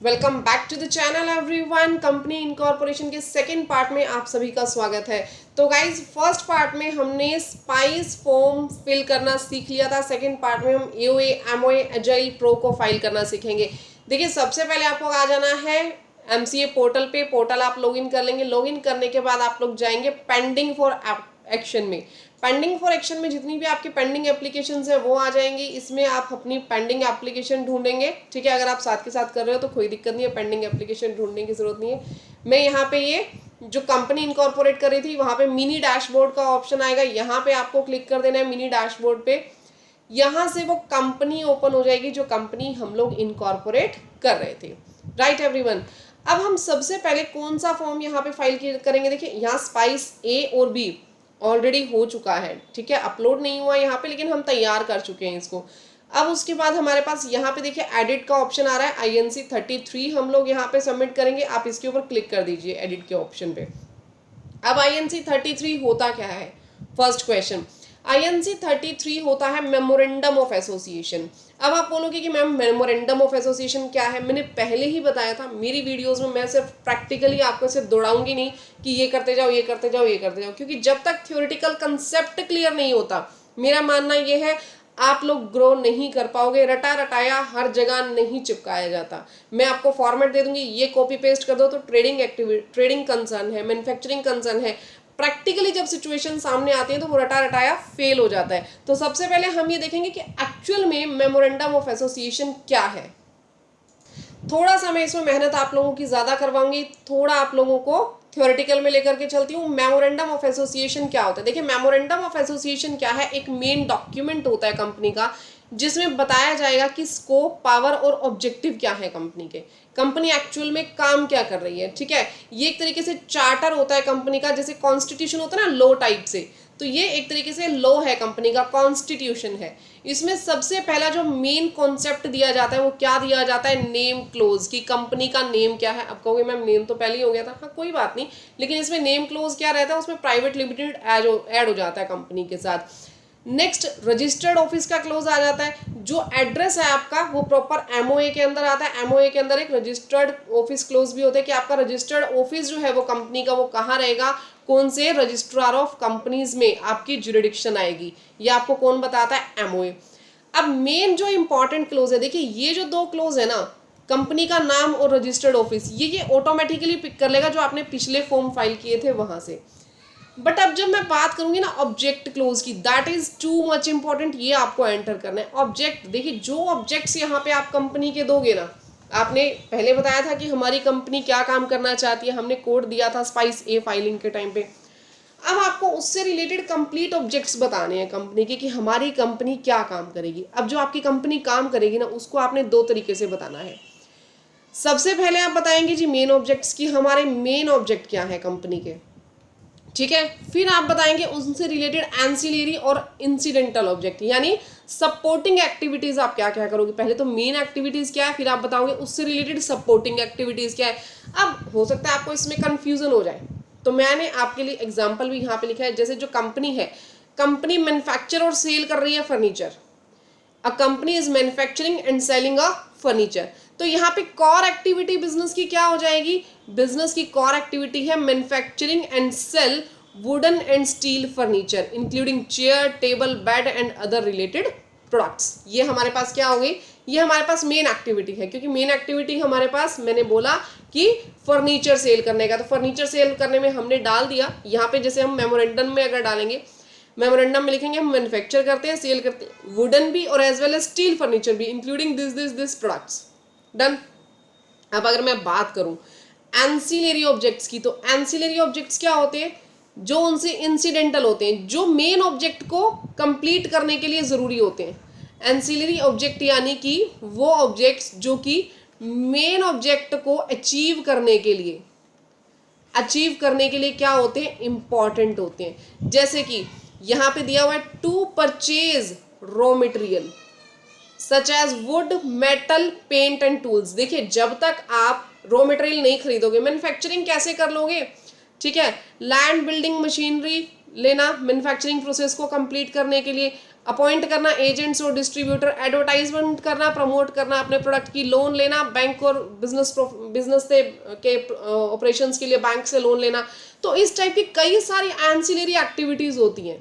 Welcome back to the channel everyone. Company incorporation के second part में आप सभी का स्वागत है। तो गाइज फर्स्ट पार्ट में हमने स्पाइस फॉर्म फिल करना सीख लिया था। सेकंड पार्ट में हम एओए एमओए एजाइल प्रो को फाइल करना सीखेंगे। देखिए सबसे पहले आपको आ जाना है एमसीए पोर्टल पे। पोर्टल आप लॉगिन कर लेंगे। लॉगिन करने के बाद आप लोग जाएंगे पेंडिंग फॉर एक्शन में। पेंडिंग फॉर एक्शन में जितनी भी आपकी पेंडिंग एप्लीकेशंस है वो आ जाएंगी। इसमें आप अपनी पेंडिंग एप्लीकेशन ढूंढेंगे। ठीक है, अगर आप साथ के साथ कर रहे हो तो कोई दिक्कत नहीं है, पेंडिंग एप्लीकेशन ढूंढने की जरूरत नहीं है। मैं यहाँ पे ये जो कंपनी इनकॉर्पोरेट कर रही थी वहां पे मिनी डैशबोर्ड का ऑप्शन आएगा, यहाँ पे आपको क्लिक कर देना है मिनी डैशबोर्ड पे। यहाँ से वो कंपनी ओपन हो जाएगी जो कंपनी हम लोग इनकॉर्पोरेट कर रहे थे। राइट एवरीवन, अब हम सबसे पहले कौन सा फॉर्म यहाँ पे फाइल करेंगे। देखिए यहाँ स्पाइस ए और बी ऑलरेडी हो चुका है। ठीक है, अपलोड नहीं हुआ यहाँ पे लेकिन हम तैयार कर चुके हैं इसको। अब उसके बाद हमारे पास यहाँ पे देखिए एडिट का ऑप्शन आ रहा है। INC 33 हम लोग यहाँ पे सबमिट करेंगे। आप इसके ऊपर क्लिक कर दीजिए एडिट के ऑप्शन पे। अब INC 33 होता क्या है? फर्स्ट क्वेश्चन, INC 33 होता है मेमोरेंडम ऑफ एसोसिएशन। अब आप बोलोगे कि मैम मेमोरेंडम ऑफ एसोसिएशन क्या है? मैंने पहले ही बताया था मेरी वीडियोस में। मैं सिर्फ प्रैक्टिकली आपको सिर्फ दौड़ाऊंगी नहीं कि ये करते जाओ ये करते जाओ ये करते जाओ, क्योंकि जब तक थ्योरेटिकल कंसेप्ट क्लियर नहीं होता, मेरा मानना यह है आप लोग ग्रो नहीं कर पाओगे। रटा रटाया हर जगह नहीं चिपकाया जाता। मैं आपको फॉर्मेट दे दूंगी, ये कॉपी पेस्ट कर दो तो ट्रेडिंग एक्टिविटी, ट्रेडिंग कंसर्न है, मैन्युफैक्चरिंग कंसर्न है। प्रैक्टिकली जब सिचुएशन सामने आती है तो वो रटा रटाया फेल हो जाता है। तो सबसे पहले हम ये देखेंगे कि एक्चुअल में मेमोरेंडम ऑफ एसोसिएशन क्या है। थोड़ा सा मैं इसमें मेहनत आप लोगों की ज्यादा करवाऊंगी, थोड़ा आप लोगों को थ्योरेटिकल में लेकर के चलती हूँ। मेमोरेंडम ऑफ एसोसिएशन क्या होता है? देखिए मेमोरेंडम ऑफ एसोसिएशन क्या है? एक मेन डॉक्यूमेंट होता है कंपनी का, जिसमें बताया जाएगा कि स्कोप, पावर और ऑब्जेक्टिव क्या है कंपनी के, कंपनी एक्चुअल में काम क्या कर रही है। ठीक है, ये एक तरीके से चार्टर होता है कंपनी का, जैसे कॉन्स्टिट्यूशन होता है ना लॉ टाइप से, तो ये एक तरीके से लॉ है कंपनी का, कॉन्स्टिट्यूशन है। इसमें सबसे पहला जो मेन कॉन्सेप्ट दिया जाता है वो क्या दिया जाता है? नेम क्लोज, की कंपनी का नेम क्या है। अब कहोगे मैम नेम तो पहले ही हो गया था। हाँ कोई बात नहीं, लेकिन इसमें नेम क्लोज क्या रहता है? उसमें प्राइवेट लिमिटेड ऐड हो जाता है कंपनी के साथ। नेक्स्ट रजिस्टर्ड ऑफिस का क्लोज आ जाता है। जो एड्रेस है आपका वो प्रॉपर एमओए के अंदर आता है। एमओए के अंदर एक रजिस्टर्ड ऑफिस क्लोज भी होता है कि आपका रजिस्टर्ड ऑफिस जो है वो कंपनी का वो कहाँ रहेगा, कौन से रजिस्ट्रार ऑफ कंपनीज में आपकी जुरिडिक्शन आएगी, ये आपको कौन बताता है? एमओए। अब मेन जो इंपॉर्टेंट क्लोज है, देखिए ये जो दो क्लोज है ना, कंपनी का नाम और रजिस्टर्ड ऑफिस, ये ऑटोमेटिकली पिक कर लेगा जो आपने पिछले फॉर्म फाइल किए थे वहां से। बट अब जब मैं बात करूंगी ना ऑब्जेक्ट क्लोज की, that is too much important, ये आपको एंटर करना है। ऑब्जेक्ट, देखिए जो ऑब्जेक्ट्स यहाँ पे आप कंपनी के दोगे ना, आपने पहले बताया था कि हमारी कंपनी क्या काम करना चाहती है, हमने कोड दिया था स्पाइस ए फाइलिंग के टाइम पे। अब आपको उससे रिलेटेड कंप्लीट ऑब्जेक्ट्स बताने हैं कंपनी के कि हमारी कंपनी क्या काम करेगी। अब जो आपकी कंपनी काम करेगी ना, उसको आपने दो तरीके से बताना है। सबसे पहले आप बताएंगे जी मेन ऑब्जेक्ट्स की, हमारे मेन ऑब्जेक्ट क्या है कंपनी के। ठीक है, फिर आप बताएंगे उनसे रिलेटेड एंसिलरी और इंसिडेंटल ऑब्जेक्ट, यानी सपोर्टिंग एक्टिविटीज आप क्या क्या करोगे। पहले तो मेन एक्टिविटीज क्या है, फिर आप बताओगे उससे रिलेटेड सपोर्टिंग एक्टिविटीज क्या है। अब हो सकता है आपको इसमें कंफ्यूजन हो जाए, तो मैंने आपके लिए एग्जाम्पल भी यहाँ पे लिखा है। जैसे जो कंपनी है, कंपनी मैन्युफैक्चर और सेल कर रही है furniture. A company is manufacturing and selling a furniture. तो यहाँ पे कॉर एक्टिविटी बिजनेस की क्या हो जाएगी? बिजनेस की कॉर एक्टिविटी है manufacturing and sale wooden and steel furniture including chair, table, bed and other related products. ये हमारे पास क्या हो गई? ये हमारे पास मेन एक्टिविटी है, क्योंकि मेन एक्टिविटी हमारे पास, मैंने बोला कि फर्नीचर सेल करने का, तो फर्नीचर सेल करने में हमने डाल दिया यहाँ पे। जैसे हम मेमोरेंडम में अगर डालेंगे, मेमोरेंडम में लिखेंगे हम मैन्युफैक्चर करते हैं, सेल करते हैं वुडन भी और as well as steel furniture भी इंक्लूडिंग दिस प्रोडक्ट्स। डन। अब अगर मैं बात करूं एंसिलरी ऑब्जेक्ट्स की, तो एंसिलरी ऑब्जेक्ट्स क्या होते हैं? जो उनसे इंसिडेंटल होते हैं, जो मेन ऑब्जेक्ट को कंप्लीट करने के लिए जरूरी होते हैं। एंसिलरी ऑब्जेक्ट यानी कि वो ऑब्जेक्ट्स जो कि मेन ऑब्जेक्ट को अचीव करने के लिए क्या होते हैं? इंपॉर्टेंट होते हैं। जैसे कि यहां पे दिया हुआ है to purchase raw material such as wood, metal, paint and tools. देखिए जब तक आप रॉ मटेरियल नहीं खरीदोगे, मैन्युफैक्चरिंग कैसे कर लोगे? ठीक है, लैंड, बिल्डिंग, मशीनरी लेना मैन्युफैक्चरिंग प्रोसेस को कंप्लीट करने के लिए। अपॉइंट करना एजेंट्स और डिस्ट्रीब्यूटर, एडवर्टाइजमेंट करना, प्रमोट करना अपने प्रोडक्ट की, लोन लेना बैंक और बिजनेस से के ऑपरेशंस के लिए बैंक से लोन लेना। तो इस टाइप की कई सारी एंसिलरी एक्टिविटीज होती हैं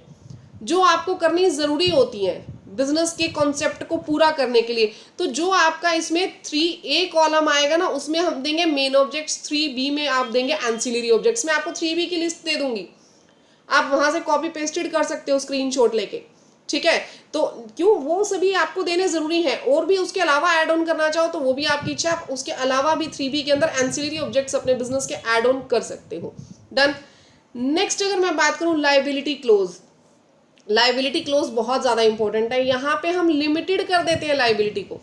जो आपको करनी ज़रूरी होती हैं बिजनेस के कॉन्सेप्ट को पूरा करने के लिए। तो जो आपका इसमें 3A कॉलम आएगा ना, उसमें हम देंगे मेन ऑब्जेक्ट्स, 3B में आप देंगे एंसिलरी ऑब्जेक्ट्स। मैं आपको 3B की लिस्ट दे दूंगी, आप वहां से कॉपी पेस्टेड कर सकते हो स्क्रीनशॉट लेके, ठीक है। तो क्यों, वो सभी आपको देने जरूरी है, और भी उसके अलावा ऐड ऑन करना चाहो तो वो भी आपकी इच्छा, आप उसके अलावा भी 3B के अंदर एंसिलरी ऑब्जेक्ट्स अपने बिजनेस के ऐड ऑन कर सकते हो। डन। नेक्स्ट अगर मैं बात करूं लायबिलिटी क्लोज, लायबिलिटी क्लोज बहुत ज़्यादा इंपॉर्टेंट है। यहाँ पे हम लिमिटेड कर देते हैं लायबिलिटी को,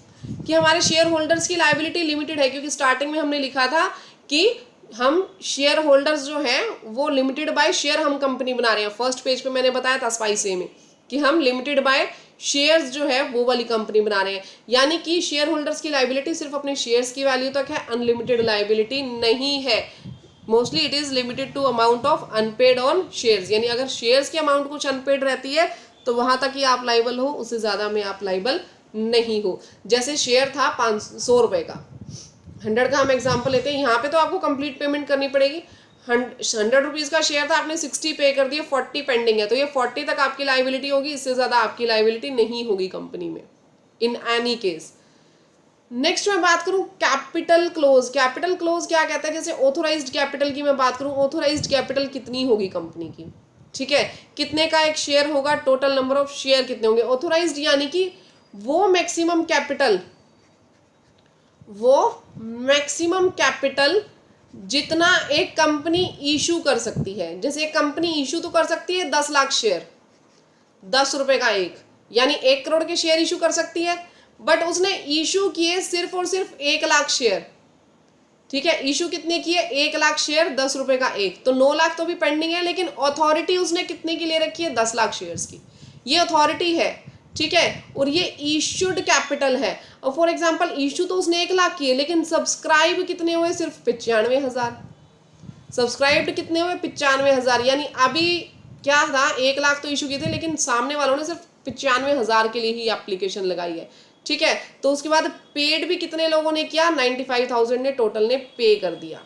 कि हमारे शेयर होल्डर्स की लायबिलिटी लिमिटेड है, क्योंकि स्टार्टिंग में हमने लिखा था कि हम शेयर होल्डर्स जो हैं वो लिमिटेड बाय शेयर हम कंपनी बना रहे हैं। फर्स्ट पेज पे मैंने बताया था स्पाइस ए में कि हम लिमिटेड बाय शेयर्स जो है वो वाली कंपनी बना रहे हैं, यानी कि शेयर होल्डर्स की लायबिलिटी सिर्फ अपने शेयर्स की वैल्यू तक है, अनलिमिटेड लायबिलिटी नहीं है। Mostly it is limited to amount of unpaid on shares, यानी अगर शेयर्स की अमाउंट कुछ अनपेड रहती है तो वहां तक ही आप लाइबल हो, उससे ज्यादा में आप लाइबल नहीं हो। जैसे शेयर था 500 रुपए का, 100 का हम एग्जांपल लेते हैं, यहाँ पे तो आपको कंप्लीट पेमेंट करनी पड़ेगी। 100 रुपीज का शेयर था, आपने 60 पे कर दिए, 40 पेंडिंग है, तो ये 40 तक आपकी लाइबिलिटी होगी, इससे ज्यादा आपकी लाइबिलिटी नहीं होगी कंपनी में इन एनी केस। नेक्स्ट मैं बात करूं कैपिटल क्लोज। कैपिटल क्लोज क्या कहता है, जैसे ऑथोराइज्ड कैपिटल की मैं बात करूं, ऑथोराइज्ड कैपिटल कितनी होगी कंपनी की, ठीक है, कितने का एक शेयर होगा, टोटल नंबर ऑफ शेयर कितने होंगे। ऑथोराइज्ड यानी कि वो मैक्सिमम कैपिटल जितना एक कंपनी इशू कर सकती है। जैसे एक कंपनी इशू तो कर सकती है 10 लाख शेयर, 10 रुपए का एक, यानी 1 करोड़ के शेयर इशू कर सकती है, बट उसने इशू किए सिर्फ और सिर्फ 1 लाख शेयर, ठीक है। इशू कितने किए, 1 लाख शेयर, 10 रुपए का एक, तो 9 लाख तो भी पेंडिंग है, लेकिन अथॉरिटी उसने कितने की ले रखी है, 10 लाख शेयर्स की, ये अथॉरिटी है, ठीक है। और ये इशूड कैपिटल है। और फॉर एग्जांपल इशू तो उसने 1 लाख की है, लेकिन सब्सक्राइब कितने हुए, सिर्फ 95,000। सब्सक्राइब्ड कितने हुए, 95,000, यानी अभी क्या था, 1 लाख तो इशू किए थे, लेकिन सामने वालों ने सिर्फ 95,000 के लिए ही एप्लीकेशन लगाई है, ठीक है। तो उसके बाद पेड भी कितने लोगों ने किया, 95,000 ने टोटल ने पे कर दिया,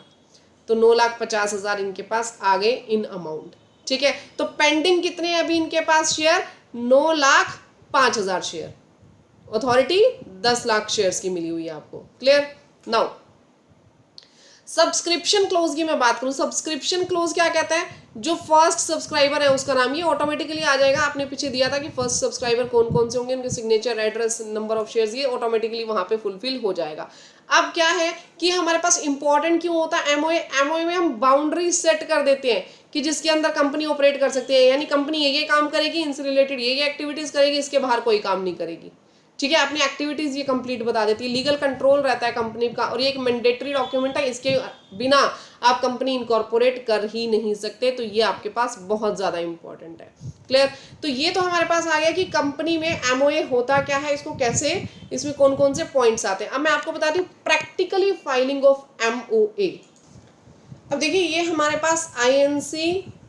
तो 9,50,000 इनके पास आ गए इन अमाउंट, ठीक है। तो पेंडिंग कितने अभी इनके पास share, 9,05,000 share, authority 10 lakh shares की मिली हुई है आपको, क्लियर। नाउ सब्सक्रिप्शन क्लोज की मैं बात करूं, सब्सक्रिप्शन क्लोज क्या कहता है, जो फर्स्ट सब्सक्राइबर है उसका नाम, ये ऑटोमेटिकली आ जाएगा। आपने पीछे दिया था कि फर्स्ट सब्सक्राइबर कौन कौन से होंगे, उनके signature, address, number of shares, ये ऑटोमेटिकली वहां पे फुलफिल हो जाएगा। अब क्या है कि हमारे पास इंपॉर्टेंट क्यों होता है एमओए, एमओए में हम बाउंड्री सेट कर देते हैं कि जिसके अंदर कंपनी ऑपरेट कर सकती है, यानी कंपनी ये काम करेगी, इनसे रिलेटेड ये एक्टिविटीज करेगी, इसके बाहर कोई काम नहीं करेगी, ठीक है। अपनी एक्टिविटीज ये कंप्लीट बता देती है, लीगल कंट्रोल रहता है कंपनी का, और ये एक मैंडेटरी डॉक्यूमेंट है, इसके बिना आप कंपनी इनकॉर्पोरेट कर ही नहीं सकते, तो ये आपके पास बहुत ज्यादा इंपॉर्टेंट है, क्लियर। तो ये तो हमारे पास आ गया कि कंपनी में एमओए होता क्या है, इसको कैसे, इसमें कौन कौन से पॉइंट्स आते हैं। अब मैं आपको बताती हूँ प्रैक्टिकली फाइलिंग ऑफ एमओए। अब देखिए ये हमारे पास INC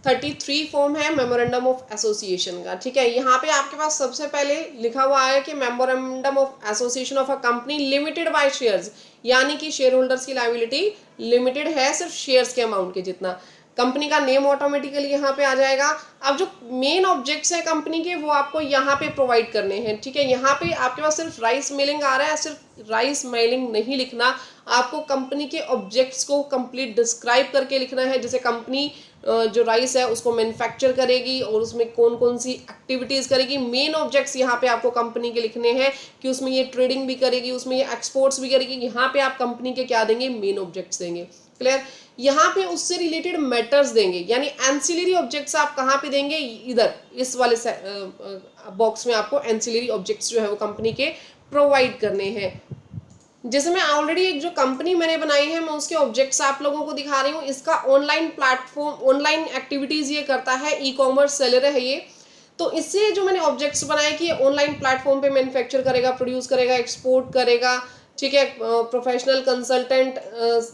33 फॉर्म है मेमोरेंडम ऑफ एसोसिएशन का, ठीक है। यहाँ पे आपके पास सबसे पहले लिखा हुआ है कि memorandum of association of a company limited by shares, यानी कि शेयर होल्डर्स की लायबिलिटी लिमिटेड है सिर्फ शेयर्स के अमाउंट के जितना। कंपनी का नेम ऑटोमेटिकली यहाँ पे आ जाएगा। अब जो मेन ऑब्जेक्ट्स है कंपनी के वो आपको यहाँ पे प्रोवाइड करने हैं, ठीक है। यहाँ पे आपके पास सिर्फ राइस मिलिंग आ रहा है, सिर्फ राइस मिलिंग नहीं लिखना, आपको कंपनी के ऑब्जेक्ट्स को कंप्लीट डिस्क्राइब करके लिखना है। जैसे कंपनी जो राइस है उसको मैन्युफैक्चर करेगी और उसमें कौन कौन सी एक्टिविटीज़ करेगी, मेन ऑब्जेक्ट्स यहाँ पे आपको कंपनी के लिखने हैं कि उसमें ये ट्रेडिंग भी करेगी, उसमें ये एक्सपोर्ट्स भी करेगी। यहाँ पे आप कंपनी के क्या देंगे, मेन ऑब्जेक्ट्स देंगे, क्लियर। यहाँ पे उससे रिलेटेड मैटर्स देंगे, यानी एंसिलरी ऑब्जेक्ट्स आप कहाँ पे देंगे, इधर इस वाले बॉक्स में आपको एंसिलरी ऑब्जेक्ट्स जो है वो कंपनी के प्रोवाइड करने हैं। जैसे मैं ऑलरेडी एक जो कंपनी मैंने बनाई है मैं उसके ऑब्जेक्ट्स आप लोगों को दिखा रही हूँ। इसका ऑनलाइन प्लेटफॉर्म, ऑनलाइन एक्टिविटीज ये करता है, ई कॉमर्स सेलर है ये। तो इससे जो मैंने ऑब्जेक्ट्स बनाए कि ऑनलाइन प्लेटफॉर्म पे मैन्युफैक्चर करेगा, प्रोड्यूस करेगा, एक्सपोर्ट करेगा, ठीक है, प्रोफेशनल कंसल्टेंट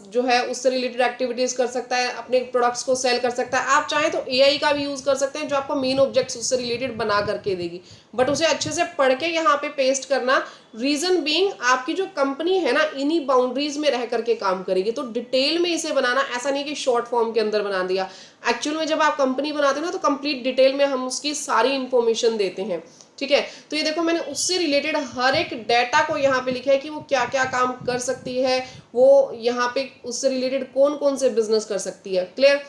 जो है उससे रिलेटेड एक्टिविटीज कर सकता है, अपने प्रोडक्ट्स को सेल कर सकता है। आप चाहें तो एआई का भी यूज कर सकते हैं जो आपको मेन ऑब्जेक्ट्स उससे रिलेटेड बना करके देगी, बट उसे अच्छे से पढ़ के यहाँ पे पेस्ट करना। रीजन बीइंग आपकी जो कंपनी है ना इन्हीं बाउंड्रीज में रह करके काम करेगी, तो डिटेल में इसे बनाना, ऐसा नहीं कि शॉर्ट फॉर्म के अंदर बना दिया। एक्चुअल में जब आप कंपनी बनाते हो ना तो कंप्लीट डिटेल में हम उसकी सारी इंफॉर्मेशन देते हैं। ठीक है, तो ये देखो मैंने उससे रिलेटेड हर एक डाटा को यहाँ पे लिखा है कि वो क्या क्या काम कर सकती है, वो यहाँ पे उससे रिलेटेड कौन कौन से बिजनेस कर सकती है। क्लियर।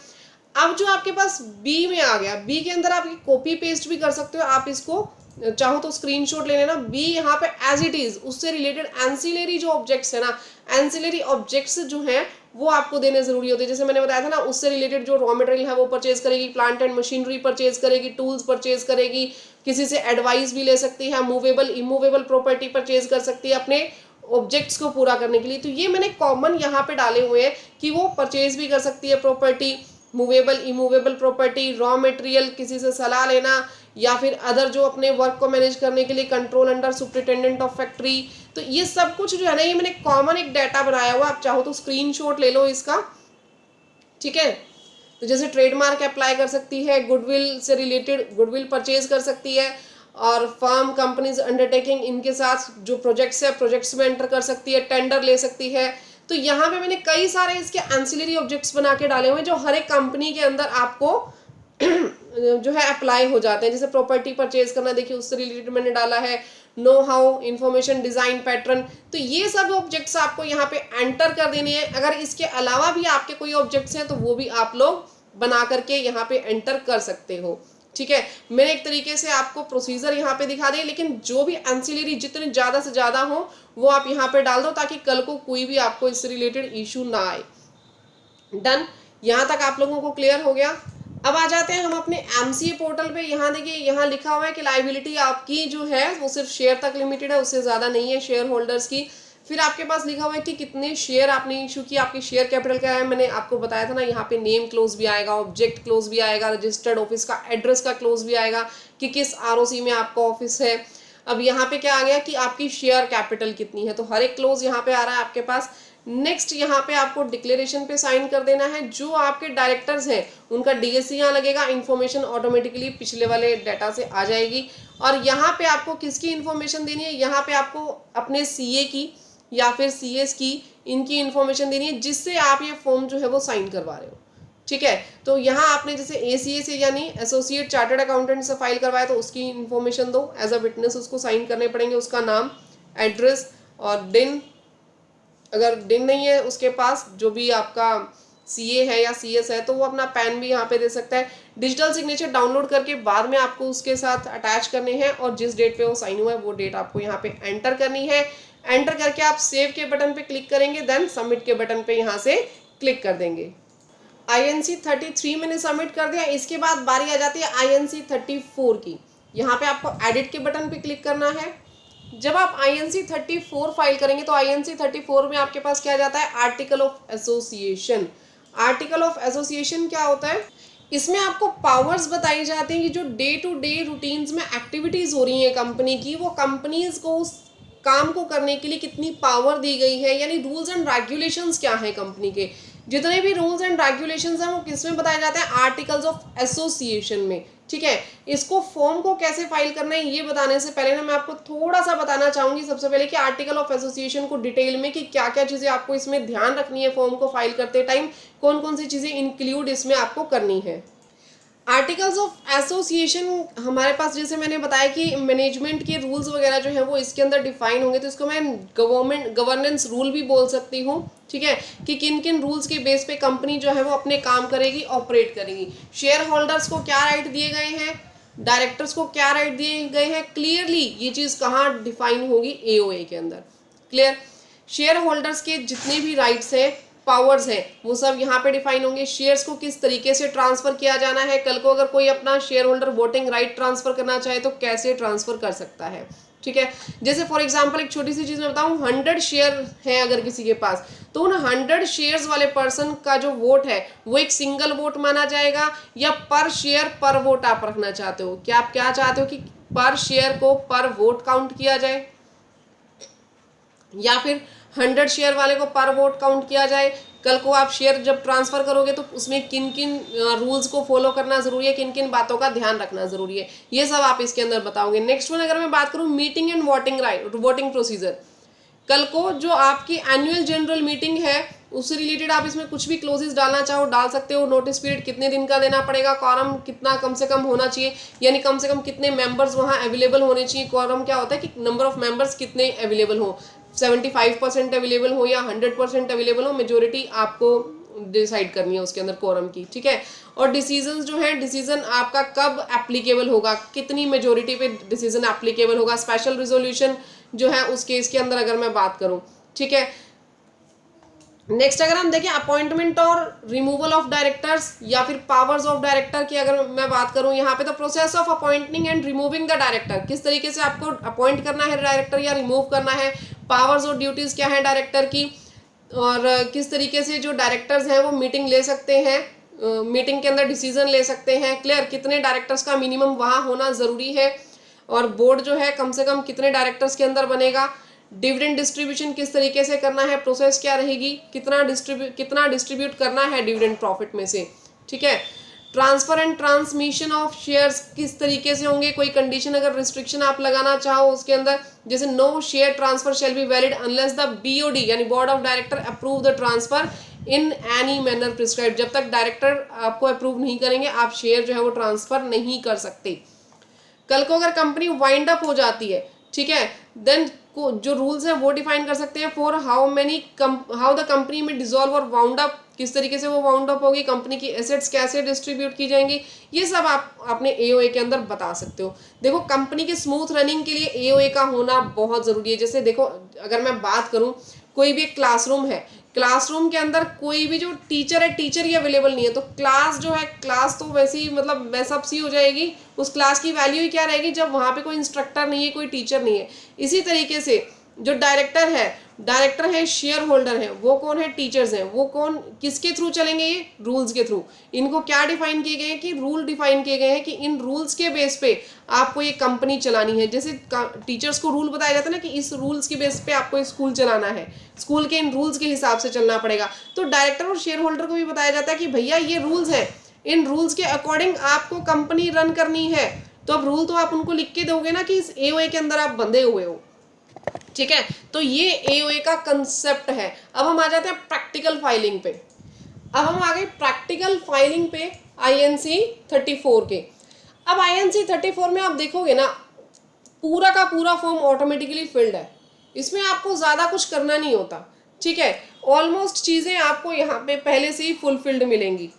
अब जो आपके पास बी में आ गया, बी के अंदर आप कॉपी पेस्ट भी कर सकते हो, आप इसको चाहो तो स्क्रीनशॉट ले लेना। बी यहाँ पे एज इट इज उससे रिलेटेड एंसिलरी जो ऑब्जेक्ट्स है ना, एंसिलरी ऑब्जेक्ट्स जो हैं वो आपको देने जरूरी होते हैं। जैसे मैंने बताया था ना, उससे रिलेटेड जो रॉ मटेरियल है वो परचेज करेगी, प्लांट एंड मशीनरी परचेज करेगी, टूल्स परचेज करेगी, किसी से एडवाइस भी ले सकती है, मूवेबल इमूवेबल प्रॉपर्टी परचेज कर सकती है अपने ऑब्जेक्ट्स को पूरा करने के लिए। तो ये मैंने कॉमन यहाँ पे डाले हुए हैं कि वो परचेज भी कर सकती है property, movable immovable property, raw material, किसी से सलाह लेना, या फिर अदर जो अपने वर्क को मैनेज करने के लिए control under superintendent of factory. तो ये सब कुछ जो है ना, ये मैंने कॉमन एक डाटा बनाया हुआ, आप चाहो तो स्क्रीनशॉट ले लो इसका। ठीक है, तो जैसे ट्रेडमार्क अप्लाई कर सकती है, गुडविल से रिलेटेड गुडविल परचेज कर सकती है, और फर्म कंपनीज अंडरटेकिंग इनके साथ जो प्रोजेक्ट्स है प्रोजेक्ट्स में एंटर कर सकती है, टेंडर ले सकती है। तो यहाँ पे मैंने कई सारे इसके एंसिलरी ऑब्जेक्ट्स बना के डाले हुए हैं जो हर एक कंपनी के अंदर आपको जो है अप्लाई हो जाते हैं। जैसे प्रॉपर्टी परचेज करना, देखिए उससे रिलेटेड मैंने डाला है, know how, information, design, pattern. तो ये सब ऑब्जेक्ट्स आपको यहाँ पे एंटर कर देने हैं। अगर इसके अलावा भी आपके कोई ऑब्जेक्ट्स हैं तो वो भी आप लोग बना करके यहाँ पे एंटर कर सकते हो। ठीक है, मैंने एक तरीके से आपको प्रोसीजर यहाँ पे दिखा दी, लेकिन जो भी एंसिलरी जितने ज्यादा से ज्यादा हो वो आप यहाँ पे डाल दो ताकि कल को कोई भी आपको इससे रिलेटेड इशू ना आए। डन, यहाँ तक आप लोगों को क्लियर हो गया। अब आ जाते हैं हम अपने एमसीए पोर्टल पे। यहाँ देखिए, यहाँ लिखा हुआ है कि लाइबिलिटी आपकी जो है वो सिर्फ शेयर तक लिमिटेड है, उससे ज़्यादा नहीं है शेयर होल्डर्स की। फिर आपके पास लिखा हुआ है कि कितने शेयर आपने इशू किया, आपकी शेयर कैपिटल क्या है। मैंने आपको बताया था ना, यहाँ पे नेम क्लोज भी आएगा, ऑब्जेक्ट क्लोज भी आएगा, रजिस्टर्ड ऑफिस का एड्रेस का क्लोज भी आएगा कि किस आरओसी में आपका ऑफिस है। अब यहाँ पे क्या आ गया कि आपकी शेयर कैपिटल कितनी है, तो हर एक क्लोज यहाँ पे आ रहा है आपके पास। नेक्स्ट यहाँ पे आपको डिक्लेरेशन पे साइन कर देना है। जो आपके डायरेक्टर्स हैं उनका डीएससी यहाँ लगेगा, इन्फॉर्मेशन ऑटोमेटिकली पिछले वाले डाटा से आ जाएगी। और यहाँ पे आपको किसकी इन्फॉर्मेशन देनी है, यहाँ पे आपको अपने सीए की या फिर सीएस की, इनकी इन्फॉर्मेशन देनी है जिससे आप ये फॉर्म जो है वो साइन करवा रहे हो। ठीक है, तो यहाँ आपने जैसे एसीए से यानी एसोसिएट चार्टर्ड अकाउंटेंट से फाइल करवाया तो उसकी इन्फॉर्मेशन दो, एज अ विटनेस उसको साइन करने पड़ेंगे, उसका नाम, एड्रेस और दिन। अगर दिन नहीं है उसके पास, जो भी आपका सीए है या सीएस है, तो वो अपना पैन भी यहाँ पे दे सकता है। डिजिटल सिग्नेचर डाउनलोड करके बाद में आपको उसके साथ अटैच करने हैं, और जिस डेट पे वो साइन हुआ है वो डेट आपको यहाँ पे एंटर करनी है। एंटर करके आप सेव के बटन पे क्लिक करेंगे, देन सबमिट के बटन पे यहाँ से क्लिक कर देंगे। INC 33 मैंने सबमिट कर दिया। इसके बाद बारी आ जाती है INC 34 की। यहाँ पे आपको एडिट के बटन पे क्लिक करना है। जब आप INC 34 फाइल करेंगे तो INC 34 में आपके पास क्या जाता है, article of association. Article of association क्या होता है, इसमें आपको पावर्स बताई जाती हैं कि जो डे टू डे रूटीन्स में एक्टिविटीज हो रही हैं कंपनी की, वो कंपनीज को उस काम को करने के लिए कितनी पावर दी गई है, यानी रूल्स एंड रेगुलेशंस क्या है कंपनी के। जितने भी रूल्स एंड रेगुलेशंस हैं वो किस में बताए जाते हैं, आर्टिकल्स ऑफ एसोसिएशन में। ठीक है, इसको फॉर्म को कैसे फाइल करना है ये बताने से पहले ना मैं आपको थोड़ा सा बताना चाहूंगी सबसे पहले कि आर्टिकल ऑफ एसोसिएशन को डिटेल में कि क्या क्या चीजें आपको इसमें ध्यान रखनी है, फॉर्म को फाइल करते टाइम कौन कौन सी चीजें इंक्लूड इसमें आपको करनी है। आर्टिकल्स ऑफ एसोसिएशन हमारे पास, जैसे मैंने बताया कि मैनेजमेंट के रूल्स वगैरह जो है वो इसके अंदर डिफाइन होंगे, तो इसको मैं गवर्नेंस रूल भी बोल सकती हूँ। ठीक है, कि किन किन रूल्स के बेस पे कंपनी जो है वो अपने काम करेगी, ऑपरेट करेगी। शेयर होल्डर्स को क्या राइट दिए गए हैं, डायरेक्टर्स को क्या राइट दिए गए हैं, क्लियरली ये चीज़ कहाँ डिफाइन होगी, AOA के अंदर। क्लियर, शेयर होल्डर्स के जितने भी राइट्स हैं, पावर्स हैं, वो सब यहाँ पे डिफाइन होंगे। शेयर्स को किस तरीके से ट्रांसफर किया जाना है, कल को अगर कोई अपना share holder voting right transfer करना चाहे तो कैसे ट्रांसफर कर सकता है। ठीक है, जैसे फॉर एग्जांपल एक छोटी सी चीज मैं बताऊं, 100 शेयर है अगर किसी के पास, तो उन 100 शेयर्स वाले पर्सन का जो वोट है वो एक सिंगल वोट माना जाएगा, या पर शेयर पर वोट आप रखना चाहते हो, क्या आप क्या चाहते हो कि पर शेयर को पर वोट काउंट किया जाए, या फिर 100 शेयर वाले को पर वोट काउंट किया जाए। कल को आप शेयर जब ट्रांसफर करोगे तो उसमें किन किन रूल्स को फॉलो करना जरूरी है, किन किन बातों का ध्यान रखना जरूरी है, ये सब आप इसके अंदर बताओगे। नेक्स्ट वन अगर मैं बात करूं मीटिंग एंड वोटिंग प्रोसीजर, कल को जो आपकी एनुअल जनरल मीटिंग है उससे रिलेटेड आप इसमें कुछ भी क्लोजेस डालना चाहो डाल सकते हो। नोटिस पीरियड कितने दिन का देना पड़ेगा, कॉरम कितना कम से कम होना चाहिए, यानी कम से कम कितने मेंबर्स वहां अवेलेबल होने चाहिए। कॉरम क्या होता है कि नंबर ऑफ मेंबर्स कितने अवेलेबल हो, 75% अवेलेबल हो या 100% अवेलेबल हो, मेजोरिटी आपको डिसाइड करनी है उसके अंदर कोरम की, ठीक है। और डिसीजन जो है, डिसीजन आपका कब एप्लीकेबल होगा, कितनी मेजोरिटी पे डिसीजन एप्लीकेबल होगा। स्पेशल रिजोल्यूशन जो है उस केस के अंदर अगर मैं बात करूं, ठीक है। नेक्स्ट अगर हम देखें अपॉइंटमेंट और रिमूवल ऑफ डायरेक्टर्स या फिर पावर्स ऑफ डायरेक्टर की अगर मैं बात करूं, यहाँ पे तो process of appointing and removing the director, किस तरीके से आपको अपॉइंट करना है डायरेक्टर या रिमूव करना है, पावर्स और ड्यूटीज क्या है डायरेक्टर की, और किस तरीके से जो डायरेक्टर्स हैं वो मीटिंग ले सकते हैं, मीटिंग के अंदर डिसीजन ले सकते हैं। क्लियर, कितने डायरेक्टर्स का मिनिमम वहाँ होना ज़रूरी है, और बोर्ड जो है कम से कम कितने डायरेक्टर्स के अंदर बनेगा। डिविडेंड डिस्ट्रीब्यूशन किस तरीके से करना है, प्रोसेस क्या रहेगी, कितना डिस्ट्रीब्यूट करना है डिविडेंड प्रॉफिट में से, ठीक है। Transfer and transmission of shares किस तरीके से होंगे, कोई कंडीशन अगर रिस्ट्रिक्शन आप लगाना चाहो उसके अंदर, जैसे no share transfer shall be valid unless the BOD यानी board of director approve the transfer in any manner prescribe, जब तक डायरेक्टर आपको अप्रूव नहीं करेंगे आप शेयर जो है वो ट्रांसफर नहीं कर सकते। कल को अगर कंपनी वाइंड अप हो जाती है, ठीक है, देन जो रूल्स है वो डिफाइन कर सकते हैं फॉर हाउ द कंपनी में डिसॉल्व और वाउंड अप, किस तरीके से वो वाउंड अप होगी, कंपनी की एसेट्स कैसे डिस्ट्रीब्यूट की जाएंगी, ये सब आप अपने एओए के अंदर बता सकते हो। देखो कंपनी के स्मूथ रनिंग के लिए एओए का होना बहुत जरूरी है। जैसे देखो अगर मैं बात करूं, कोई भी एक क्लासरूम है, क्लासरूम के अंदर कोई भी जो टीचर है, टीचर ही अवेलेबल नहीं है, तो क्लास जो है, क्लास तो वैसे ही मतलब मैसअप सी हो जाएगी, उस क्लास की वैल्यू ही क्या रहेगी जब वहाँ पे कोई इंस्ट्रक्टर नहीं है, कोई टीचर नहीं है। इसी तरीके से जो डायरेक्टर है शेयर होल्डर है, वो कौन है, टीचर्स हैं, वो कौन किसके थ्रू चलेंगे, ये रूल्स के थ्रू। इनको क्या डिफाइन किए गए हैं कि रूल डिफाइन किए गए हैं कि इन रूल्स के बेस पे आपको ये कंपनी चलानी है। जैसे टीचर्स को रूल बताया जाता है ना कि इस रूल्स के बेस पे आपको स्कूल चलाना है, स्कूल के इन रूल्स के हिसाब से चलना पड़ेगा। तो डायरेक्टर और शेयर होल्डर को भी बताया जाता है कि भैया ये रूल्स हैं, इन रूल्स के अकॉर्डिंग आपको कंपनी रन करनी है। तो अब रूल तो आप उनको लिख के दोगे ना कि इस एओए के अंदर आप बंधे हुए हो, ठीक है। तो ये एओए का कंसेप्ट है। अब हम आ जाते हैं प्रैक्टिकल फाइलिंग पे। अब हम आ गए प्रैक्टिकल फाइलिंग पे आईएनसी 34 के। अब आईएनसी 34 में आप देखोगे ना, पूरा का पूरा फॉर्म ऑटोमेटिकली फिल्ड है, इसमें आपको ज़्यादा कुछ करना नहीं होता, ठीक है। ऑलमोस्ट चीज़ें आपको यहाँ पे पहले से ही फुलफिल्ड मिलेंगी।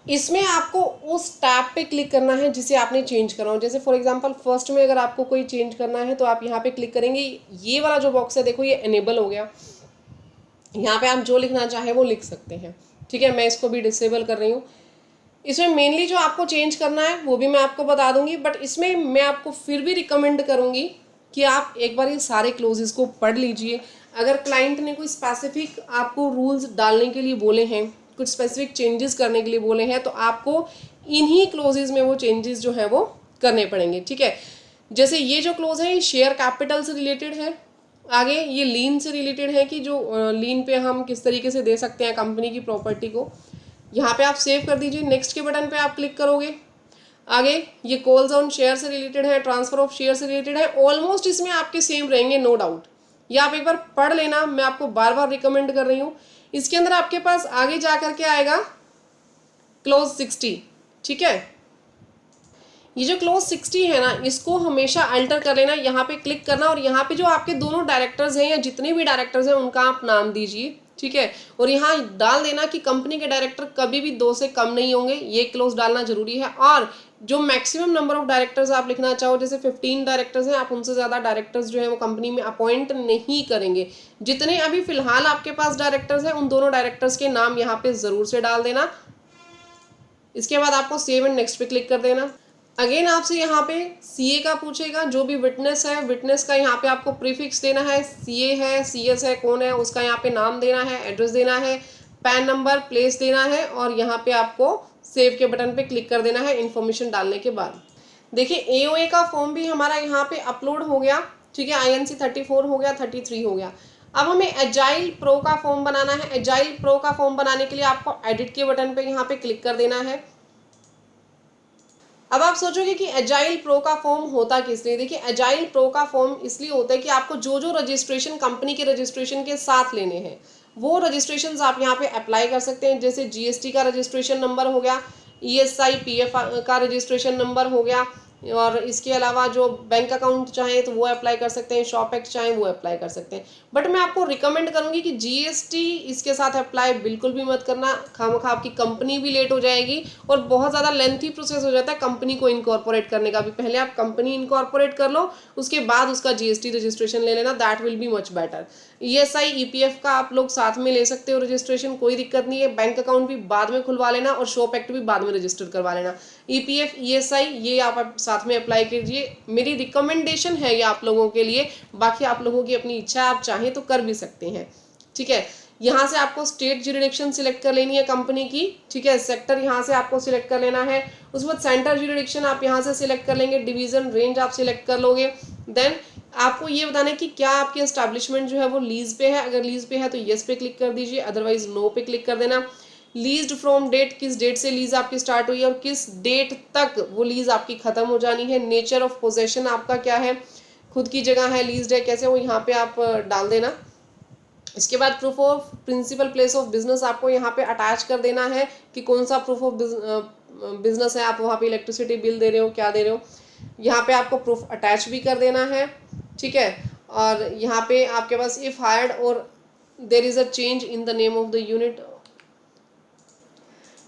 इसमें आपको उस टैब पे क्लिक करना है जिसे आपने चेंज करना हो। जैसे फॉर एग्जांपल फर्स्ट में अगर आपको कोई चेंज करना है तो आप यहाँ पे क्लिक करेंगे, ये वाला जो बॉक्स है देखो ये इनेबल हो गया, यहाँ पे आप जो लिखना चाहे वो लिख सकते हैं, ठीक है। मैं इसको भी डिसेबल कर रही हूँ। इसमें मेनली जो आपको चेंज करना है वो भी मैं आपको बता दूंगी, बट इसमें मैं आपको फिर भी रिकमेंड करूंगी कि आप एक बार ये सारे क्लोजेस को पढ़ लीजिए। अगर क्लाइंट ने कोई स्पेसिफिक आपको रूल्स डालने के लिए बोले हैं, कुछ स्पेसिफिक चेंजेस करने के लिए बोले हैं, तो आपको इन्हीं क्लोजेस में वो चेंजेस जो है वो करने पड़ेंगे, ठीक है। जैसे ये जो क्लोज है ये शेयर कैपिटल से रिलेटेड है, आगे ये लीन से रिलेटेड है कि जो लीन पे हम किस तरीके से दे सकते हैं कंपनी की प्रॉपर्टी को। यहाँ पे आप सेव कर दीजिए, नेक्स्ट के बटन पे आप क्लिक करोगे। आगे ये कॉल्स ऑन शेयर से रिलेटेड है, ट्रांसफर ऑफ शेयर से रिलेटेड है। ऑलमोस्ट इसमें आपके सेम रहेंगे, नो डाउट। ये आप एक बार पढ़ लेना, मैं आपको बार बार रिकमेंड कर रही हूँ। इसके अंदर आपके पास आगे जा करके आएगा क्लोज 60, ठीक है। ये जो क्लोज 60 है ना, इसको हमेशा अल्टर कर लेना, यहाँ पे क्लिक करना और यहाँ पे जो आपके दोनों डायरेक्टर्स हैं या जितने भी डायरेक्टर्स हैं उनका आप नाम दीजिए, ठीक है। और यहाँ डाल देना कि कंपनी के डायरेक्टर कभी भी 2 से कम नहीं होंगे, ये क्लोज डालना जरूरी है। और जो मैक्सिमम नंबर ऑफ डायरेक्टर्स आप लिखना चाहो, जैसे 15 डायरेक्टर्स हैं, आप उनसे ज़्यादा डायरेक्टर्स जो है वो कंपनी में अपॉइंट नहीं करेंगे। जितने अभी फिलहाल आपके पास डायरेक्टर्स हैं उन दोनों डायरेक्टर्स के नाम यहाँ पे ज़रूर से डाल देना। इसके बाद आपको सेव एंड नेक्स्ट पे क्लिक कर देना। अगेन आपसे यहाँ पे सीए का पूछेगा, जो भी विटनेस है, विटनेस का यहाँ पे आपको प्रीफिक्स देना है, सीए है, सीएस है, कौन है उसका यहाँ पे नाम देना है, एड्रेस देना है, पैन नंबर, प्लेस देना है और यहाँ पे आपको सेव के बटन पे क्लिक कर देना है इन्फॉर्मेशन डालने के बाद। देखिए एओए का फॉर्म भी हमारा यहाँ पे अपलोड हो गया, ठीक है। आईएनसी 34 हो गया, 33 हो गया। अब हमें एजाइल प्रो का फॉर्म बनाना है। एजाइल प्रो का फॉर्म बनाने के लिए आपको एडिट के बटन पे यहाँ पे क्लिक कर देना है। अब आप सोचोगे कि एजाइल प्रो का फॉर्म होता किस लिए। देखिए, एजाइल प्रो का फॉर्म इसलिए होता है कि आपको जो जो रजिस्ट्रेशन कंपनी के रजिस्ट्रेशन के साथ लेने हैं वो रजिस्ट्रेशन आप यहाँ पे अप्लाई कर सकते हैं। जैसे जीएसटी का रजिस्ट्रेशन नंबर हो गया, ईएसआई पीएफ का रजिस्ट्रेशन नंबर हो गया, और इसके अलावा जो बैंक अकाउंट चाहें तो वो अप्लाई कर सकते हैं, शॉप एक्ट चाहें वो अप्लाई कर सकते हैं। बट मैं आपको रिकमेंड करूंगी कि जीएसटी इसके साथ अप्लाई बिल्कुल भी मत करना, खामखा आपकी कंपनी भी लेट हो जाएगी और बहुत ज़्यादा लेंथी प्रोसेस हो जाता है कंपनी को इनकॉर्पोरेट करने का भी। पहले आप कंपनी इनकॉर्पोरेट कर लो, उसके बाद उसका जीएसटी रजिस्ट्रेशन ले लेना, that will be much better. ESI EPF का आप लोग साथ में ले सकते हो रजिस्ट्रेशन, कोई दिक्कत नहीं है। बैंक अकाउंट भी बाद में खुलवा लेना और शॉप एक्ट भी बाद में रजिस्टर करवा लेना। ईपीएफ ईएसआई ये आप साथ में अप्लाई कीजिए, मेरी रिकमेंडेशन है ये आप लोगों के लिए। बाकी आप लोगों की अपनी इच्छा, आप चाहें तो कर भी सकते हैं। ठीक है, यहाँ से आपको स्टेट ज्यूरिडिक्शन सिलेक्ट कर लेनी है कंपनी की। ठीक है, सेक्टर यहाँ से आपको सिलेक्ट कर लेना है। उसके बाद सेंटर ज्यूरिडिक्शन आप यहाँ से सिलेक्ट कर लेंगे, डिवीजन रेंज आप सिलेक्ट कर लोगे। देन आपको ये बताना है कि क्या आपकी एस्टैब्लिशमेंट जो है वो लीज पे है। अगर लीज पे है तो येस पे क्लिक कर दीजिए, अदरवाइज नो पे क्लिक कर देना। लीज्ड फ्रॉम डेट, किस डेट से लीज आपकी स्टार्ट हुई है और किस डेट तक वो लीज आपकी खत्म हो जानी है। नेचर ऑफ पोजेशन आपका क्या है, खुद की जगह है, लीज्ड है कैसे, वो यहाँ पे आप डाल देना। इसके बाद proof of principal place of business आपको यहाँ पे अटैच कर देना है कि कौन सा प्रूफ ऑफ बिजनेस है, आप वहाँ पे इलेक्ट्रिसिटी बिल दे रहे हो, क्या दे रहे हो, यहाँ पे आपको प्रूफ अटैच भी कर देना है। ठीक है, और यहाँ पे आपके पास इफ हायर्ड और there is a change in the name of the unit.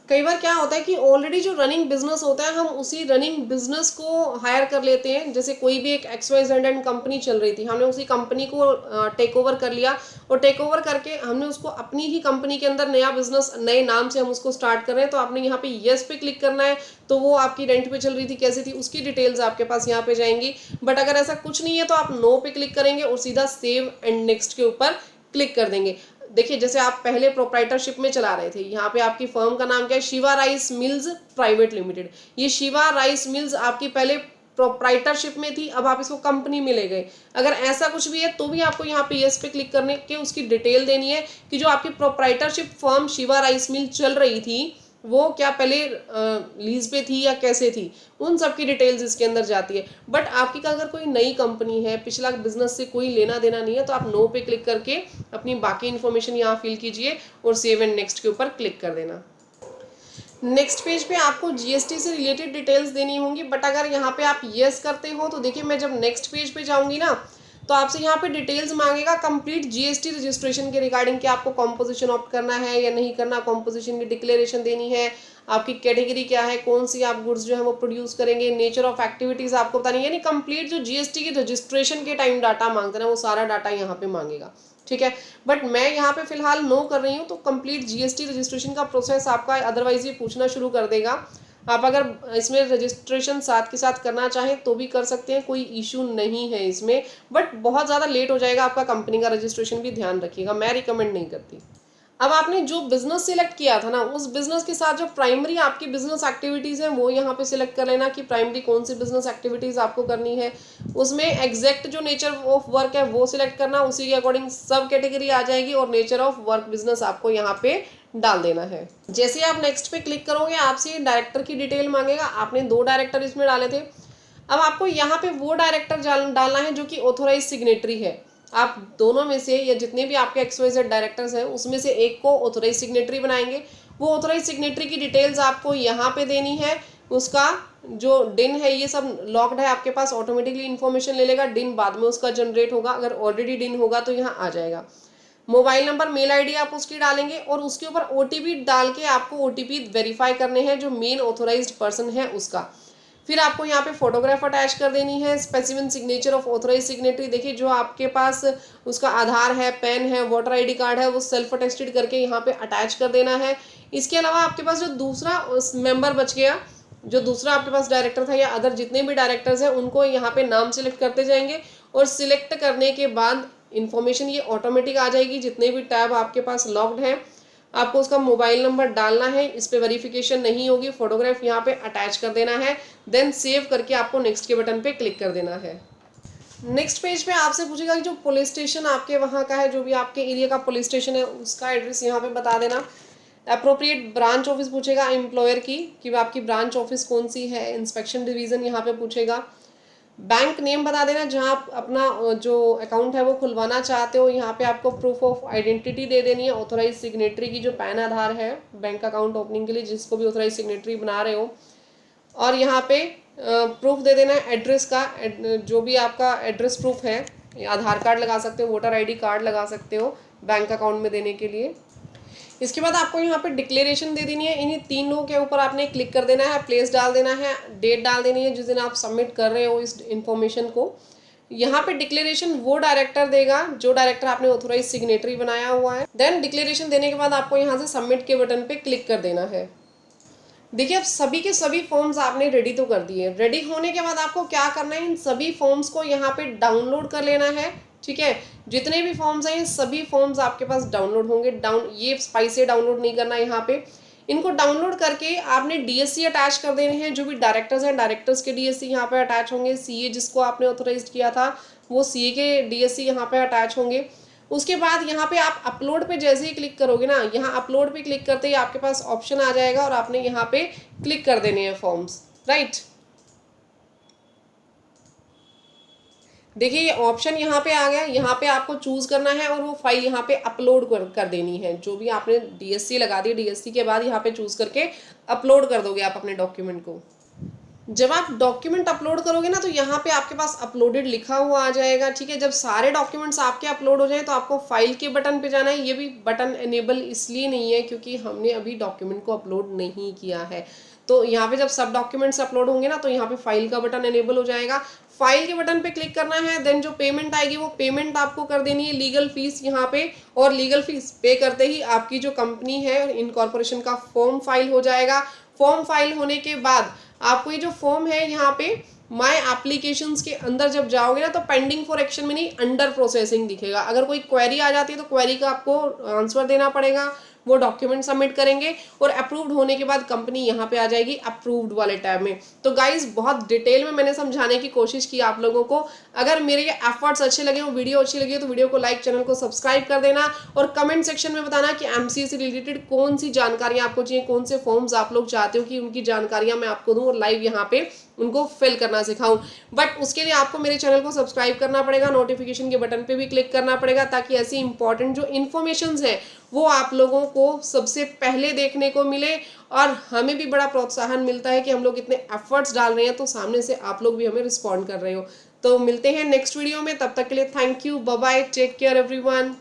कई बार क्या होता है कि ऑलरेडी जो रनिंग बिजनेस होता है हम उसी रनिंग बिजनेस को हायर कर लेते हैं। जैसे कोई भी एक XYZ कंपनी चल रही थी, हमने उसी कंपनी को टेक ओवर कर लिया और टेक ओवर करके हमने उसको अपनी ही कंपनी के अंदर नया बिजनेस नए नाम से हम उसको स्टार्ट कर रहे हैं। तो आपने यहाँ पे येस पे क्लिक करना है, तो वो आपकी रेंट पे चल रही थी कैसी थी उसकी डिटेल्स आपके पास यहाँ पे जाएंगी। बट अगर ऐसा कुछ नहीं है तो आप नो पे क्लिक करेंगे और सीधा सेव एंड नेक्स्ट के ऊपर क्लिक कर देंगे। देखिए, जैसे आप पहले प्रोप्राइटरशिप में चला रहे थे, यहाँ पे आपकी फर्म का नाम क्या है, Shiva rice mills private limited. ये शिवा राइस मिल्स आपकी पहले प्रोप्राइटरशिप में थी, अब आप इसको कंपनी में ले गए। अगर ऐसा कुछ भी है तो भी आपको यहाँ पे येस पे क्लिक करने के उसकी डिटेल देनी है कि जो आपकी proprietorship firm Shiva rice mill चल रही थी वो क्या पहले लीज पे थी या कैसे थी, उन सब की डिटेल्स इसके अंदर जाती है। बट आपकी अगर कोई नई कंपनी है, पिछला बिजनेस से कोई लेना देना नहीं है, तो आप नो पे क्लिक करके अपनी बाकी इन्फॉर्मेशन यहाँ फिल कीजिए और सेव एंड नेक्स्ट के ऊपर क्लिक कर देना। नेक्स्ट पेज पे आपको जीएसटी से रिलेटेड डिटेल्स देनी होंगी। बट अगर यहाँ पे आप येस करते हो तो देखिए, मैं जब नेक्स्ट पेज पे जाऊंगी ना तो आपसे यहाँ पे डिटेल्स मांगेगा कंप्लीट जीएसटी रजिस्ट्रेशन के रिगार्डिंग कि आपको कॉम्पोजिशन ऑप्ट करना है या नहीं करना, कॉम्पोजिशन की डिक्लेरेशन देनी है, आपकी कैटेगरी क्या है, कौन सी आप गुड्स जो है वो प्रोड्यूस करेंगे, नेचर ऑफ एक्टिविटीज आपको बतानी है। यानी कंप्लीट जो जीएसटी की रजिस्ट्रेशन के टाइम डाटा मांगते हैं वो सारा डाटा यहाँ पे मांगेगा। ठीक है, बट मैं यहाँ पे फिलहाल नो कर रही हूँ तो कंप्लीट जीएसटी रजिस्ट्रेशन का प्रोसेस आपका अदरवाइज ये पूछना शुरू कर देगा। आप अगर इसमें रजिस्ट्रेशन साथ के साथ करना चाहें तो भी कर सकते हैं, कोई इशू नहीं है इसमें। बट बहुत ज़्यादा लेट हो जाएगा आपका कंपनी का रजिस्ट्रेशन, भी ध्यान रखिएगा, मैं रिकमेंड नहीं करती। अब आपने जो बिजनेस सिलेक्ट किया था ना, उस बिजनेस के साथ जो प्राइमरी आपकी बिजनेस एक्टिविटीज़ हैं वो यहाँ पे सिलेक्ट कर लेना कि प्राइमरी कौन सी बिजनेस एक्टिविटीज़ आपको करनी है। उसमें एग्जैक्ट जो नेचर ऑफ वर्क है वो सिलेक्ट करना, उसी के अकॉर्डिंग सब कैटेगरी आ जाएगी और नेचर ऑफ वर्क बिजनेस आपको यहाँ पे डाल देना है। जैसे आप नेक्स्ट पे क्लिक करोगे आपसे डायरेक्टर की डिटेल मांगेगा। आपने 2 डायरेक्टर इसमें डाले थे, अब आपको यहाँ पे वो डायरेक्टर डालना है जो कि ऑथोराइज सिग्नेटरी है। आप दोनों में से या जितने भी आपके XYZ डायरेक्टर्स हैं उसमें से एक को ऑथोराइज सिग्नेटरी बनाएंगे। वो ऑथोराइज सिग्नेटरी की डिटेल्स आपको यहाँ पे देनी है। उसका जो डिन है ये सब लॉक्ड है आपके पास, ऑटोमेटिकली इन्फॉर्मेशन ले लेगा, डिन बाद में उसका जनरेट होगा, अगर ऑलरेडी डिन होगा तो यहाँ आ जाएगा। मोबाइल नंबर, मेल आईडी आप उसकी डालेंगे और उसके ऊपर ओटीपी डाल के आपको ओटीपी वेरीफाई करने हैं जो मेन ऑथोराइज्ड पर्सन है उसका। फिर आपको यहाँ पे फोटोग्राफ अटैच कर देनी है, specific signature of authorise signatory. देखिए, जो आपके पास उसका आधार है, पेन है, वोटर आईडी कार्ड है, वो सेल्फ अटेस्टेड करके यहाँ पे अटैच कर देना है। इसके अलावा आपके पास जो दूसरा मेंबर बच गया, जो दूसरा आपके पास डायरेक्टर था या अदर जितने भी डायरेक्टर्स हैं उनको यहाँ पे नाम सिलेक्ट करते जाएंगे और सिलेक्ट करने के बाद इन्फॉर्मेशन ये ऑटोमेटिक आ जाएगी। जितने भी टैब आपके पास लॉक्ड हैं आपको उसका मोबाइल नंबर डालना है, इस पर वेरिफिकेशन नहीं होगी, फोटोग्राफ यहाँ पे अटैच कर देना है, देन सेव करके आपको नेक्स्ट के बटन पे क्लिक कर देना है। नेक्स्ट पेज पे आपसे पूछेगा कि जो पुलिस स्टेशन आपके वहाँ का है, जो भी आपके एरिया का पुलिस स्टेशन है, उसका एड्रेस यहाँ पे बता देना। अप्रोप्रिएट ब्रांच ऑफिस पूछेगा एम्प्लॉयर की, कि आपकी ब्रांच ऑफिस कौन सी है। इंस्पेक्शन डिवीज़न यहाँ पे पूछेगा। बैंक नेम बता देना जहाँ आप अपना जो अकाउंट है वो खुलवाना चाहते हो। यहाँ पे आपको प्रूफ ऑफ आइडेंटिटी दे देनी है, ऑथोराइज सिग्नेटरी की, जो पैन आधार है बैंक अकाउंट ओपनिंग के लिए, जिसको भी ऑथोराइज सिग्नेटरी बना रहे हो। और यहाँ पे प्रूफ दे देना है एड्रेस का, जो भी आपका एड्रेस प्रूफ है, आधार कार्ड लगा सकते हो, वोटर आईडी कार्ड लगा सकते हो बैंक अकाउंट में देने के लिए। इसके बाद आपको यहाँ पे डिक्लेरेशन दे देनी है। इन्हीं तीनों के ऊपर आपने क्लिक कर देना है, प्लेस डाल देना है, डेट डाल देनी है जिस दिन आप सबमिट कर रहे हो इस इन्फॉर्मेशन को। यहाँ पे डिक्लेरेशन वो डायरेक्टर देगा जो डायरेक्टर आपने ऑथोराइज सिग्नेटरी बनाया हुआ है। देन डिक्लेरेशन देने के बाद आपको यहाँ से सबमिट के बटन पे क्लिक कर देना है। देखिए अब सभी के सभी फॉर्म्स आपने रेडी तो कर दिए। रेडी होने के बाद आपको क्या करना है, इन सभी फॉर्म्स को यहाँ पे डाउनलोड कर लेना है। ठीक है, जितने भी फॉर्म्स हैं ये सभी फॉर्म्स आपके पास डाउनलोड होंगे। ये स्पाइस से डाउनलोड नहीं करना है। यहाँ पे इनको डाउनलोड करके आपने डीएससी अटैच कर देने हैं। जो भी डायरेक्टर्स हैं, डायरेक्टर्स के डीएससी यहाँ पे अटैच होंगे। सीए जिसको आपने ऑथोराइज किया था वो सीए के डीएससी यहाँ पे अटैच होंगे। उसके बाद यहाँ पे आप अपलोड पे जैसे ही क्लिक करोगे ना, यहाँ अपलोड पे क्लिक करते ही आपके पास ऑप्शन आ जाएगा और आपने यहाँ पे क्लिक कर देने हैं फॉर्म्स। राइट, देखिए ये ऑप्शन यहाँ पे आ गया। यहाँ पे आपको चूज करना है और वो फाइल यहाँ पे अपलोड कर देनी है। जो भी आपने डीएससी लगा दी, डीएससी के बाद यहाँ पे चूज करके अपलोड कर दोगे आप अपने डॉक्यूमेंट को। जब आप डॉक्यूमेंट अपलोड करोगे ना तो यहाँ पे आपके पास अपलोडेड लिखा हुआ आ जाएगा। ठीक है, जब सारे डॉक्यूमेंट्स आपके अपलोड हो जाए तो आपको फाइल के बटन पे जाना है। ये भी बटन एनेबल इसलिए नहीं है क्योंकि हमने अभी डॉक्यूमेंट को अपलोड नहीं किया है। तो यहाँ पे जब सब डॉक्यूमेंट्स अपलोड होंगे ना तो यहाँ पे फाइल का बटन एनेबल हो जाएगा। फाइल के बटन पे क्लिक करना है। देन जो पेमेंट आएगी वो पेमेंट आपको कर देनी है, लीगल फीस यहाँ पे। और लीगल फीस पे करते ही आपकी जो कंपनी है इनकॉर्पोरेशन का फॉर्म फाइल हो जाएगा। फॉर्म फाइल होने के बाद आपको ये जो फॉर्म है यहाँ पे माय एप्लीकेशंस के अंदर जब जाओगे ना तो पेंडिंग फॉर एक्शन में नहीं, अंडर प्रोसेसिंग दिखेगा। अगर कोई क्वेरी आ जाती है तो क्वेरी का आपको आंसर देना पड़ेगा, वो डॉक्यूमेंट सबमिट करेंगे और अप्रूव्ड होने के बाद कंपनी यहाँ पे आ जाएगी अप्रूव्ड वाले टैब में। तो गाइज बहुत डिटेल में मैंने समझाने की कोशिश की आप लोगों को। अगर मेरे ये एफर्ट्स अच्छे लगे हो, वीडियो अच्छी लगी तो वीडियो को लाइक, चैनल को सब्सक्राइब कर देना और कमेंट सेक्शन में बताना कि एमसीए से रिलेटेड कौन सी जानकारियां आपको चाहिए, कौन से फॉर्म्स आप लोग चाहते हो कि उनकी जानकारियां मैं आपको दूं और लाइव यहाँ पे उनको फिल करना सिखाऊं। बट उसके लिए आपको मेरे चैनल को सब्सक्राइब करना पड़ेगा, नोटिफिकेशन के बटन पे भी क्लिक करना पड़ेगा ताकि ऐसी इंपॉर्टेंट जो इन्फॉर्मेशंस हैं वो आप लोगों को सबसे पहले देखने को मिले। और हमें भी बड़ा प्रोत्साहन मिलता है कि हम लोग इतने एफर्ट्स डाल रहे हैं तो सामने से आप लोग भी हमें रिस्पॉन्ड कर रहे हो। तो मिलते हैं नेक्स्ट वीडियो में, तब तक के लिए thank you, bye bye, take care everyone.